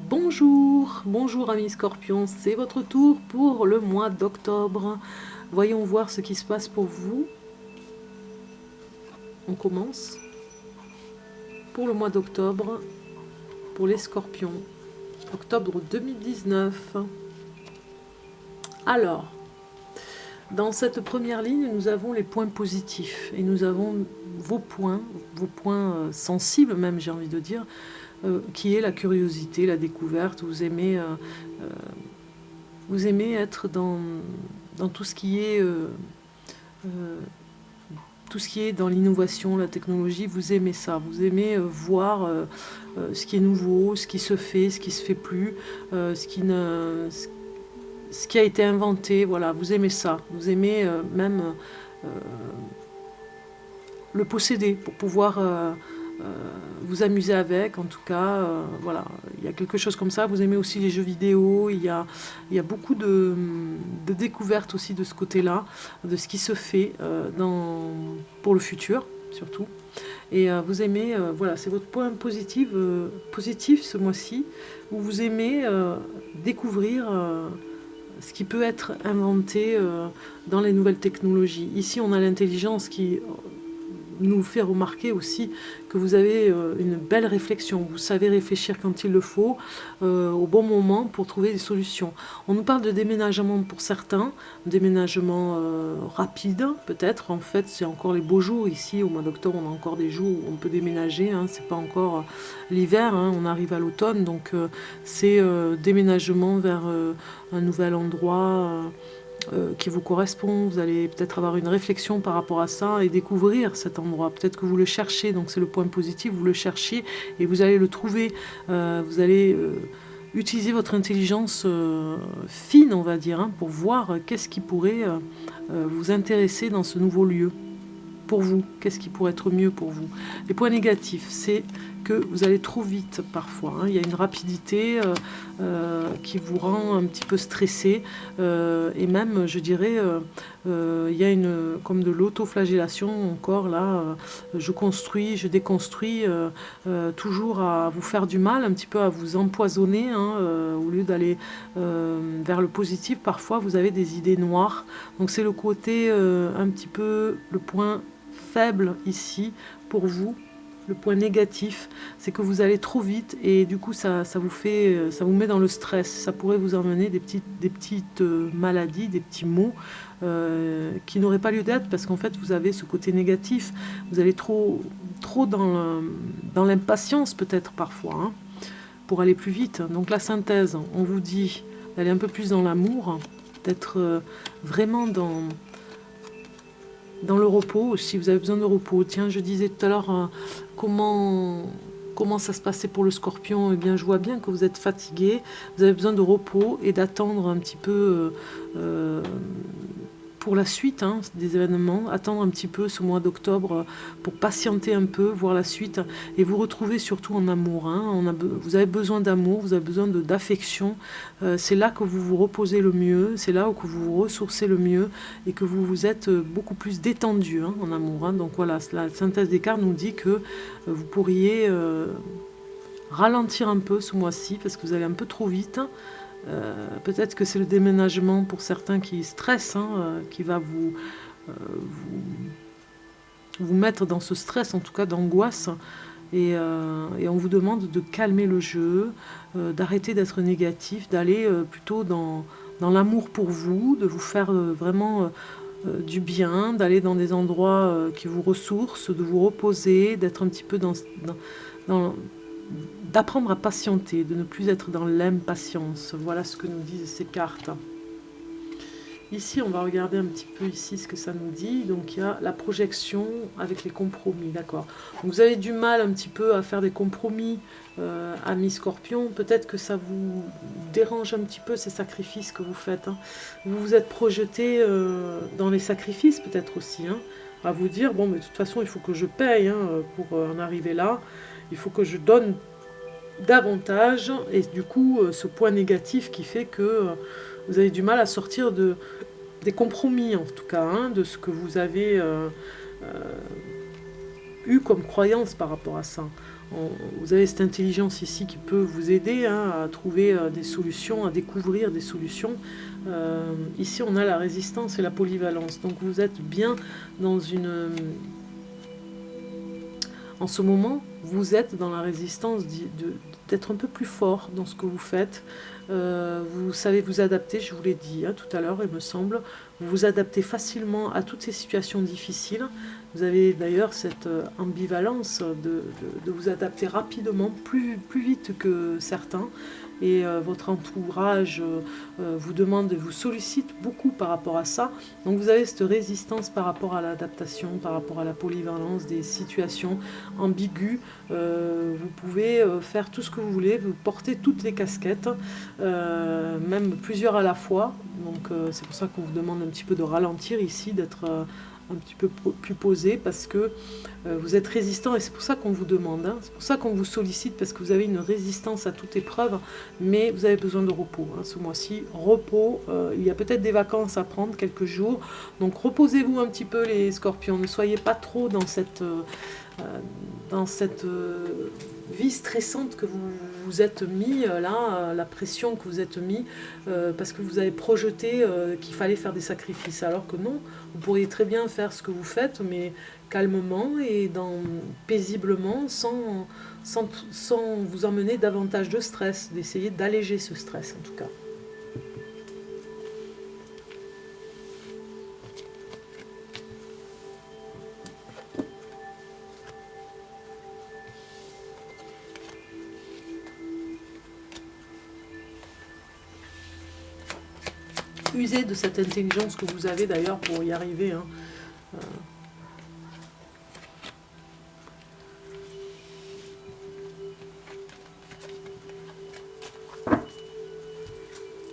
Bonjour, bonjour amis Scorpions, c'est votre tour pour le mois d'octobre. Voyons voir ce qui se passe pour vous. On commence pour le mois d'octobre, pour les Scorpions, octobre 2019. Alors, dans cette première ligne, nous avons les points positifs et nous avons vos points sensibles même, j'ai envie de dire, qui est la curiosité, la découverte. Vous aimez être dans tout ce qui est dans l'innovation, la technologie. Vous aimez ça, vous aimez voir ce qui est nouveau, ce qui se fait plus, ce qui a été inventé. Voilà, vous aimez ça, vous aimez même le posséder pour pouvoir vous amuser avec. En tout cas, voilà, il y a quelque chose comme ça. Vous aimez aussi les jeux vidéo. Il y a beaucoup de découvertes aussi de ce côté-là, de ce qui se fait pour le futur surtout. Et vous aimez, voilà, c'est votre point positif ce mois-ci, où vous aimez découvrir ce qui peut être inventé dans les nouvelles technologies. Ici, on a l'intelligence qui nous fait remarquer aussi que vous avez une belle réflexion. Vous savez réfléchir quand il le faut, au bon moment pour trouver des solutions. On nous parle de déménagement pour certains, déménagement rapide peut-être. En fait, c'est encore les beaux jours ici. Au mois d'octobre, on a encore des jours où on peut déménager. Hein. C'est pas encore l'hiver, hein. On arrive à l'automne, donc c'est déménagement vers un nouvel endroit. Qui vous correspond. Vous allez peut-être avoir une réflexion par rapport à ça et découvrir cet endroit. Peut-être que vous le cherchez, donc c'est le point positif, vous le cherchez et vous allez le trouver. Vous allez utiliser votre intelligence fine, on va dire, hein, pour voir qu'est-ce qui pourrait vous intéresser dans ce nouveau lieu. Pour vous, qu'est-ce qui pourrait être mieux pour vous? Les points négatifs, c'est que vous allez trop vite parfois. Hein. Il y a une rapidité qui vous rend un petit peu stressé. Et même, je dirais, il y a comme de l'autoflagellation encore là. Je construis, je déconstruis, toujours à vous faire du mal, un petit peu à vous empoisonner. Hein, au lieu d'aller vers le positif, parfois vous avez des idées noires. Donc c'est le côté un petit peu le point faible ici pour vous. Le point négatif, c'est que vous allez trop vite et du coup ça vous met dans le stress. Ça pourrait vous emmener des petites maladies, des petits maux qui n'auraient pas lieu d'être parce qu'en fait vous avez ce côté négatif. Vous allez trop dans l'impatience peut-être parfois, hein, pour aller plus vite. Donc la synthèse, on vous dit d'aller un peu plus dans l'amour, d'être vraiment dans le repos. Si vous avez besoin de repos, tiens, je disais tout à l'heure comment ça se passait pour le Scorpion. Eh bien, je vois bien que vous êtes fatigué, vous avez besoin de repos et d'attendre un petit peu pour la suite, hein, des événements, attendre un petit peu ce mois d'octobre pour patienter un peu, voir la suite et vous retrouver surtout en amour. Hein. Vous avez besoin d'amour, vous avez besoin d'affection. C'est là que vous vous reposez le mieux, c'est là où que vous vous ressourcez le mieux et que vous vous êtes beaucoup plus détendu, hein, en amour. Hein. Donc voilà, la synthèse des cartes nous dit que vous pourriez ralentir un peu ce mois-ci parce que vous allez un peu trop vite. Peut-être que c'est le déménagement pour certains qui stressent, hein, qui va vous mettre dans ce stress, en tout cas d'angoisse. Et on vous demande de calmer le jeu, d'arrêter d'être négatif, d'aller plutôt dans l'amour pour vous, de vous faire vraiment du bien, d'aller dans des endroits qui vous ressourcent, de vous reposer, d'être un petit peu d'apprendre à patienter, de ne plus être dans l'impatience. Voilà ce que nous disent ces cartes. Ici, on va regarder un petit peu ici ce que ça nous dit. Donc, il y a la projection avec les compromis, d'accord. Donc, vous avez du mal un petit peu à faire des compromis, amis Scorpion. Peut-être que ça vous dérange un petit peu ces sacrifices que vous faites. Hein. Vous vous êtes projeté dans les sacrifices, peut-être aussi, hein, à vous dire, bon, mais de toute façon, il faut que je paye, hein, pour en arriver là. Il faut que je donne davantage. Et du coup, ce point négatif qui fait que vous avez du mal à sortir des compromis, en tout cas, hein, de ce que vous avez eu comme croyance par rapport à ça. vous avez cette intelligence ici qui peut vous aider hein, à trouver des solutions, à découvrir des solutions. Ici, on a la résistance et la polyvalence. Donc, vous êtes bien dans une... En ce moment, vous êtes dans la résistance d'être un peu plus fort dans ce que vous faites. Vous savez vous adapter, je vous l'ai dit hein, tout à l'heure, il me semble. Vous vous adaptez facilement à toutes ces situations difficiles. Vous avez d'ailleurs cette ambivalence de vous adapter rapidement, plus vite que certains. Et votre entourage vous demande, vous sollicite beaucoup par rapport à ça. Donc vous avez cette résistance par rapport à l'adaptation, par rapport à la polyvalence des situations ambiguës. Vous pouvez faire tout ce que vous voulez, vous portez toutes les casquettes, même plusieurs à la fois. Donc c'est pour ça qu'on vous demande un petit peu de ralentir ici, d'être un petit peu plus posé parce que vous êtes résistant et c'est pour ça qu'on vous demande, hein, c'est pour ça qu'on vous sollicite parce que vous avez une résistance à toute épreuve, mais vous avez besoin de repos hein, ce mois-ci. Repos, il y a peut-être des vacances à prendre, quelques jours, donc reposez-vous un petit peu les scorpions, ne soyez pas trop dans cette vie stressante que vous vous êtes mis là, la pression que vous êtes mis parce que vous avez projeté qu'il fallait faire des sacrifices, alors que non, vous pourriez très bien faire ce que vous faites, mais calmement et paisiblement, sans vous emmener davantage de stress, d'essayer d'alléger ce stress en tout cas. Usez de cette intelligence que vous avez d'ailleurs pour y arriver. Hein.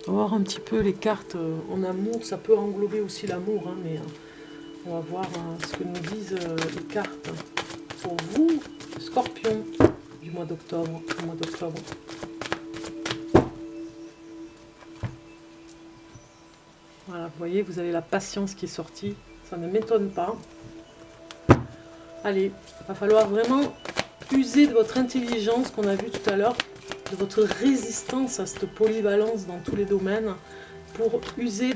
On va voir un petit peu les cartes en amour, ça peut englober aussi l'amour, hein, mais on va voir ce que nous disent les cartes pour vous, Scorpion, du mois d'octobre. Voilà, vous voyez, vous avez la patience qui est sortie, ça ne m'étonne pas. Allez, il va falloir vraiment user de votre intelligence qu'on a vu tout à l'heure, de votre résistance à cette polyvalence dans tous les domaines, pour user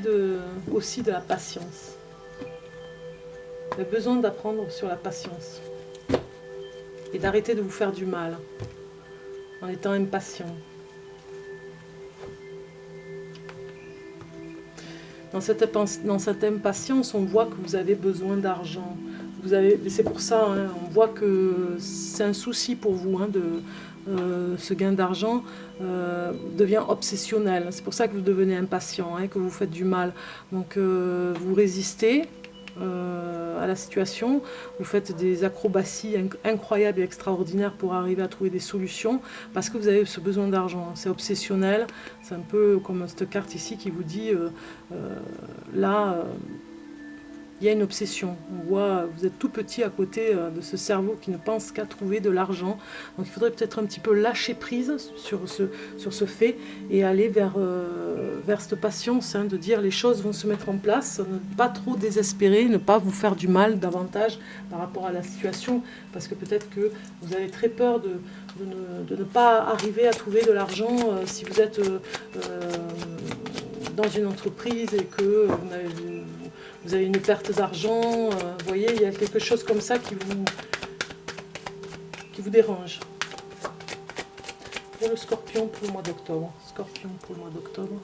aussi de la patience. Vous avez besoin d'apprendre sur la patience et d'arrêter de vous faire du mal en étant impatient. Dans cette impatience, on voit que vous avez besoin d'argent. C'est pour ça, hein, on voit que c'est un souci pour vous, hein, ce gain d'argent devient obsessionnel. C'est pour ça que vous devenez impatient, hein, que vous faites du mal. Donc vous résistez à la situation, vous faites des acrobaties incroyables et extraordinaires pour arriver à trouver des solutions parce que vous avez ce besoin d'argent. C'est obsessionnel, c'est un peu comme cette carte ici qui vous dit là il y a une obsession. On voit, vous êtes tout petit à côté de ce cerveau qui ne pense qu'à trouver de l'argent. Donc il faudrait peut-être un petit peu lâcher prise sur ce fait et aller vers cette patience, hein, de dire les choses vont se mettre en place, ne pas trop désespérer, ne pas vous faire du mal davantage par rapport à la situation, parce que peut-être que vous avez très peur de ne pas arriver à trouver de l'argent si vous êtes dans une entreprise et que vous avez une perte d'argent, vous voyez, il y a quelque chose comme ça qui vous dérange. Pour le Scorpion pour le mois d'octobre. Scorpion pour le mois d'octobre.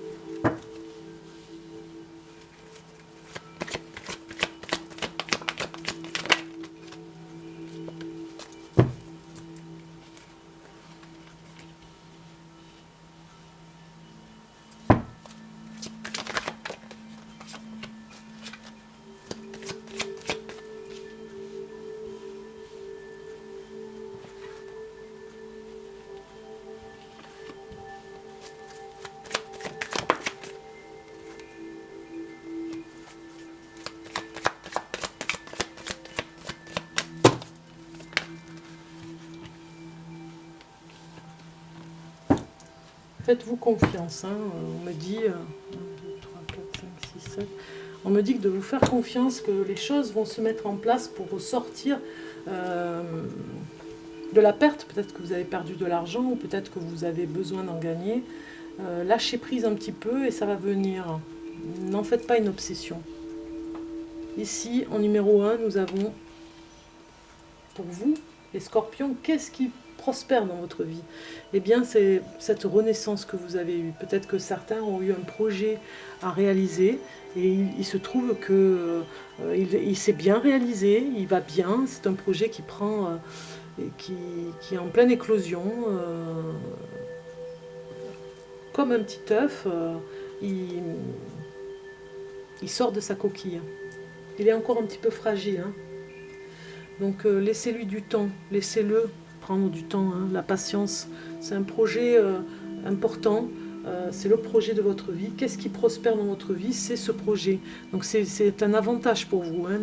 Faites-vous confiance, hein. On me dit 1, 2, 3, 4, 5, 6, 7. On me dit que de vous faire confiance, que les choses vont se mettre en place pour sortir de la perte, peut-être que vous avez perdu de l'argent, ou peut-être que vous avez besoin d'en gagner. Lâchez prise un petit peu et ça va venir. N'en faites pas une obsession. Ici, en numéro 1, nous avons, pour vous, les scorpions, qu'est-ce qui prospère dans votre vie? Eh bien, c'est cette renaissance que vous avez eue. Peut-être que certains ont eu un projet à réaliser et il se trouve que il s'est bien réalisé, il va bien. C'est un projet qui prend, qui est en pleine éclosion. Comme un petit œuf, il sort de sa coquille. Il est encore un petit peu fragile. Hein. Donc laissez-lui du temps, laissez-le prendre du temps. Hein. La patience, c'est un projet important. C'est le projet de votre vie. Qu'est-ce qui prospère dans votre vie? C'est ce projet. Donc c'est un avantage pour vous. Hein.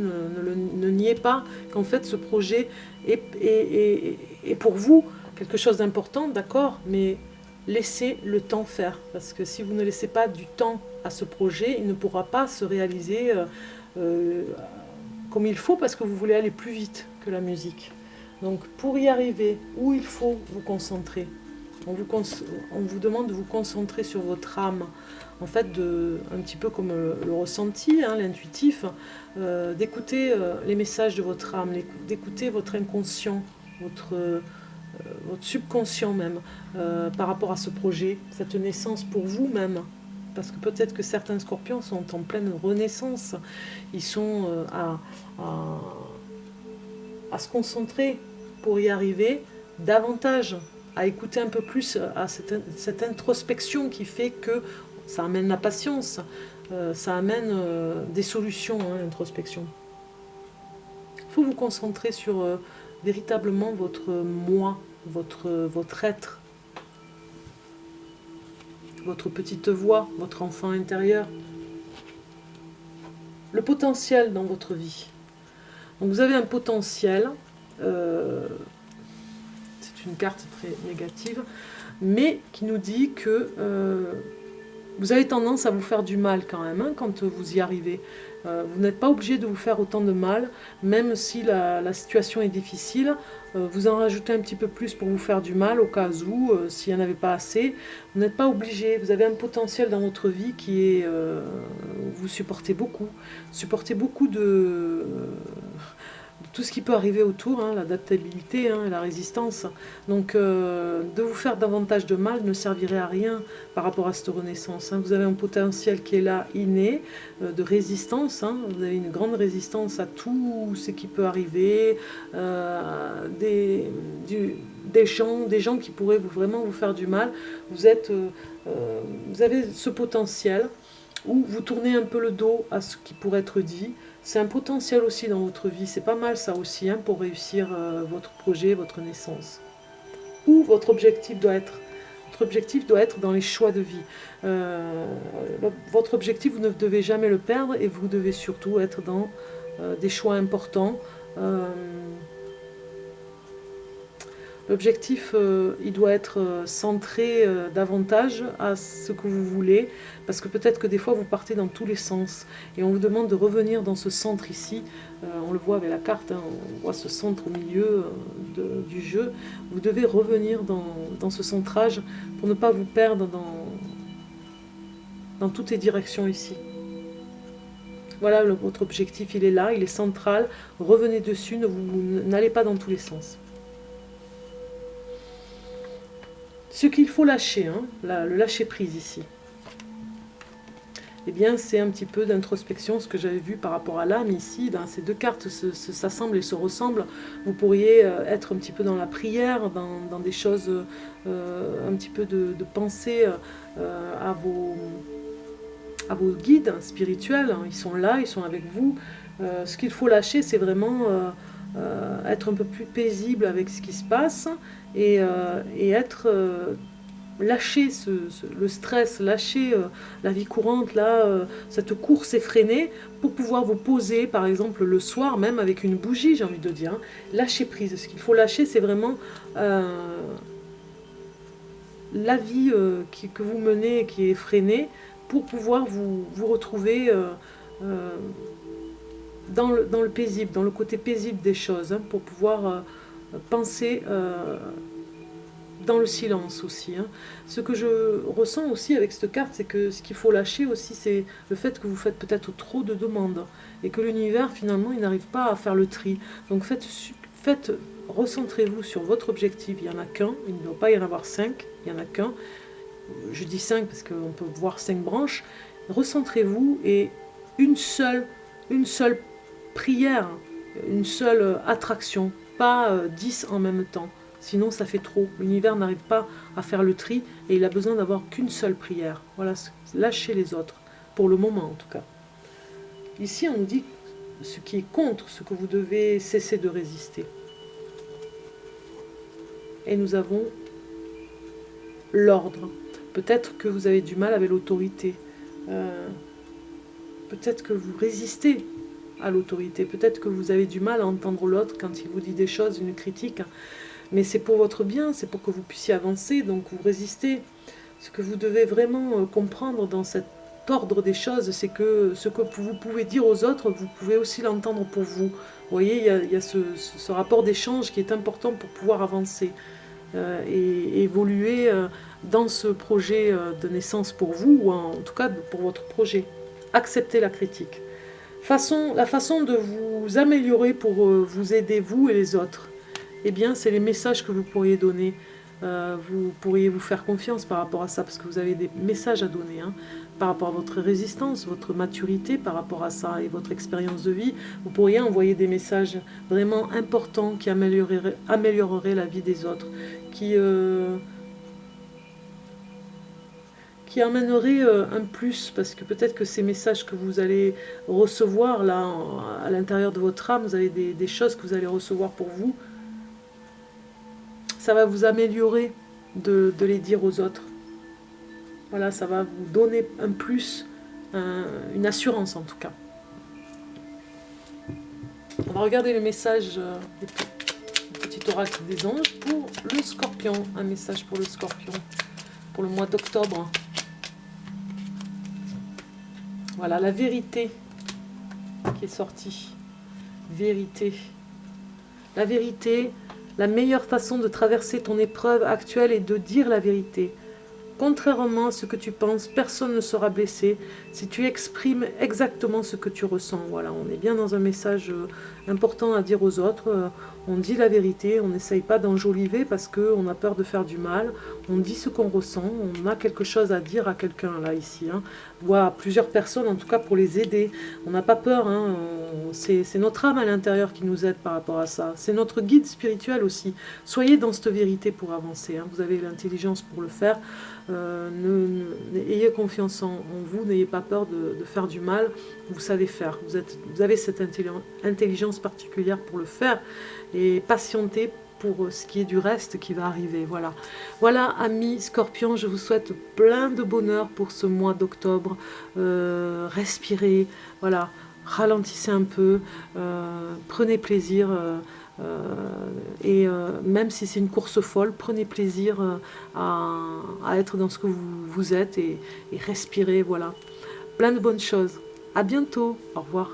Ne niez pas qu'en fait ce projet est pour vous quelque chose d'important, d'accord, mais laissez le temps faire. Parce que si vous ne laissez pas du temps à ce projet, il ne pourra pas se réaliser comme il faut, parce que vous voulez aller plus vite que la musique. Donc pour y arriver, où il faut vous concentrer, on vous demande de vous concentrer sur votre âme, en fait, un petit peu comme le ressenti, hein, l'intuitif, d'écouter les messages de votre âme, d'écouter votre inconscient, votre subconscient même, par rapport à ce projet, cette naissance pour vous-même. Parce que peut-être que certains scorpions sont en pleine renaissance, ils sont à se concentrer pour y arriver davantage, à écouter un peu plus à cette introspection qui fait que ça amène la patience, ça amène des solutions, hein, l'introspection. Il faut vous concentrer sur véritablement votre moi, votre être, votre petite voix, votre enfant intérieur, le potentiel dans votre vie. Donc vous avez un potentiel, c'est une carte très négative, mais qui nous dit que vous avez tendance à vous faire du mal quand même, hein, quand vous y arrivez. Vous n'êtes pas obligé de vous faire autant de mal, même si la situation est difficile. Vous en rajoutez un petit peu plus pour vous faire du mal, au cas où, s'il n'y en avait pas assez. Vous n'êtes pas obligé, vous avez un potentiel dans votre vie qui est... vous supportez beaucoup de tout ce qui peut arriver autour, hein, l'adaptabilité, hein, la résistance. Donc de vous faire davantage de mal ne servirait à rien par rapport à cette renaissance. Hein. Vous avez un potentiel qui est là, inné, de résistance. Hein. Vous avez une grande résistance à tout ce qui peut arriver, des gens qui pourraient vraiment vous faire du mal. Vous avez ce potentiel où vous tournez un peu le dos à ce qui pourrait être dit. C'est un potentiel aussi dans votre vie, c'est pas mal ça aussi, hein, pour réussir votre projet, votre naissance. Où votre objectif doit être. Votre objectif doit être dans les choix de vie. Votre objectif, vous ne devez jamais le perdre et vous devez surtout être dans des choix importants. L'objectif, il doit être centré davantage à ce que vous voulez, parce que peut-être que des fois vous partez dans tous les sens, et on vous demande de revenir dans ce centre ici, on le voit avec la carte, hein, on voit ce centre au milieu du jeu, vous devez revenir dans ce centrage pour ne pas vous perdre dans toutes les directions ici. Voilà, votre objectif, il est là, il est central, revenez dessus, n'allez pas dans tous les sens. Ce qu'il faut lâcher, hein, le lâcher prise ici, eh bien c'est un petit peu d'introspection, ce que j'avais vu par rapport à l'âme ici. Dans ces deux cartes s'assemblent et se ressemblent. Vous pourriez être un petit peu dans la prière, dans des choses, un petit peu de pensée à vos guides spirituels. Ils sont là, ils sont avec vous. Ce qu'il faut lâcher, c'est vraiment être un peu plus paisible avec ce qui se passe et être lâcher le stress, lâcher la vie courante, là, cette course effrénée, pour pouvoir vous poser, par exemple, le soir, même avec une bougie, j'ai envie de dire. Hein. Lâcher prise. Ce qu'il faut lâcher, c'est vraiment la vie que vous menez, qui est effrénée, pour pouvoir vous retrouver dans le paisible, dans le côté paisible des choses, hein, pour pouvoir pensez dans le silence aussi. Hein. Ce que je ressens aussi avec cette carte, c'est que ce qu'il faut lâcher aussi, c'est le fait que vous faites peut-être trop de demandes et que l'univers, finalement, il n'arrive pas à faire le tri. Donc recentrez-vous sur votre objectif. Il n'y en a qu'un, il ne doit pas y en avoir 5, il n'y en a qu'un. Je dis 5 parce qu'on peut voir 5 branches. Recentrez-vous et une seule prière, une seule attraction, pas 10 en même temps. Sinon, ça fait trop. L'univers n'arrive pas à faire le tri et il a besoin d'avoir qu'une seule prière. Voilà, lâchez les autres, pour le moment en tout cas. Ici, on nous dit ce qui est contre, ce que vous devez cesser de résister. Et nous avons l'ordre. Peut-être que vous avez du mal avec l'autorité. Peut-être que vous résistez à l'autorité. Peut-être que vous avez du mal à entendre l'autre quand il vous dit des choses, une critique. Mais c'est pour votre bien, c'est pour que vous puissiez avancer, donc vous résistez. Ce que vous devez vraiment comprendre dans cet ordre des choses, c'est que ce que vous pouvez dire aux autres, vous pouvez aussi l'entendre pour vous. Vous voyez, il y a ce rapport d'échange qui est important pour pouvoir avancer et évoluer dans ce projet de naissance pour vous, ou en tout cas pour votre projet. Acceptez la critique. La façon de vous améliorer pour vous aider, vous et les autres, eh bien, c'est les messages que vous pourriez donner. Vous pourriez vous faire confiance par rapport à ça, parce que vous avez des messages à donner, hein, par rapport à votre résistance, votre maturité, par rapport à ça, et votre expérience de vie. Vous pourriez envoyer des messages vraiment importants qui amélioreraient la vie des autres, qui amèneraient un plus, parce que peut-être que ces messages que vous allez recevoir là, à l'intérieur de votre âme, vous avez des choses que vous allez recevoir pour vous, ça va vous améliorer de les dire aux autres. Voilà, ça va vous donner un plus, une assurance en tout cas. On va regarder le message du petit oracle des anges pour le scorpion. Un message pour le scorpion, pour le mois d'octobre. Voilà, la vérité qui est sortie. Vérité. La vérité, la meilleure façon de traverser ton épreuve actuelle est de dire la vérité. Contrairement à ce que tu penses, personne ne sera blessé si tu exprimes exactement ce que tu ressens. Voilà, on est bien dans un message important à dire aux autres. On dit la vérité, on n'essaye pas d'enjoliver parce qu'on a peur de faire du mal. On dit ce qu'on ressent, on a quelque chose à dire à quelqu'un là, ici. Hein, ou à plusieurs personnes, en tout cas pour les aider. On n'a pas peur, hein, c'est notre âme à l'intérieur qui nous aide par rapport à ça. C'est notre guide spirituel aussi. Soyez dans cette vérité pour avancer. Hein, vous avez l'intelligence pour le faire. Ayez confiance en vous, n'ayez pas peur de faire du mal, vous savez faire, vous avez cette intelligence particulière pour le faire, et patientez pour ce qui est du reste qui va arriver. Voilà, voilà amis Scorpions, je vous souhaite plein de bonheur pour ce mois d'octobre. Respirez, voilà, ralentissez un peu, prenez plaisir. Même si c'est une course folle, prenez plaisir à être dans ce que vous êtes et respirez, voilà. Plein de bonnes choses. À bientôt. Au revoir.